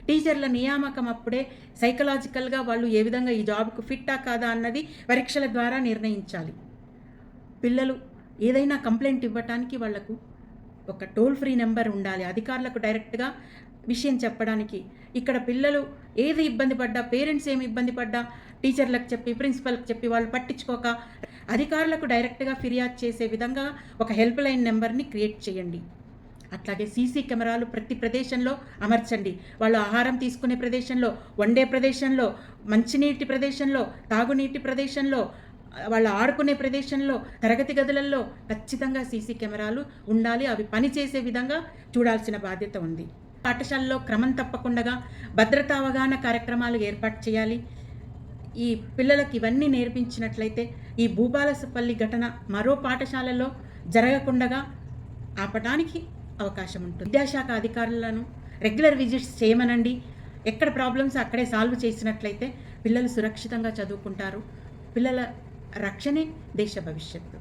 టీచర్ల నియామకం అప్పుడే సైకలాజికల్గా వాళ్ళు ఏ విధంగా ఈ జాబ్కు ఫిట్టా కాదా అన్నది పరీక్షల ద్వారా నిర్ణయించాలి. పిల్లలు ఏదైనా కంప్లైంట్ ఇవ్వటానికి వాళ్లకు ఒక టోల్ ఫ్రీ నెంబర్ ఉండాలి, అధికారులకు డైరెక్ట్గా విషయం చెప్పడానికి. ఇక్కడ పిల్లలు ఏది ఇబ్బంది పడ్డా, పేరెంట్స్ ఏమి ఇబ్బంది పడ్డా టీచర్లకు చెప్పి, ప్రిన్సిపల్కి చెప్పి వాళ్ళు పట్టించుకోక అధికారులకు డైరెక్ట్గా ఫిర్యాదు చేసే విధంగా ఒక హెల్ప్ లైన్ నెంబర్ని క్రియేట్ చేయండి. అట్లాగే సీసీ కెమెరాలు ప్రతి ప్రదేశంలో అమర్చండి. వాళ్ళు ఆహారం తీసుకునే ప్రదేశంలో, వండే ప్రదేశంలో, మంచినీటి ప్రదేశంలో, తాగునీటి ప్రదేశంలో, వాళ్ళు ఆడుకునే ప్రదేశంలో, తరగతి గదులలో ఖచ్చితంగా సీసీ కెమెరాలు ఉండాలి. అవి పనిచేసే విధంగా చూడాల్సిన బాధ్యత ఉంది. పాఠశాలలో క్రమం తప్పకుండా భద్రతా అవగాహన కార్యక్రమాలు ఏర్పాటు చేయాలి. ఈ పిల్లలకి ఇవన్నీ నేర్పించినట్లయితే ఈ భూపాలపల్లి ఘటన మరో పాఠశాలలో జరగకుండా ఆపడానికి అవకాశం ఉంటుంది. విద్యాశాఖ అధికారులను రెగ్యులర్ విజిట్స్ చేయమనండి. ఎక్కడ ప్రాబ్లమ్స్ అక్కడే సాల్వ్ చేసినట్లయితే పిల్లలు సురక్షితంగా చదువుకుంటారు. పిల్లల రక్షణే దేశ భవిష్యత్తు.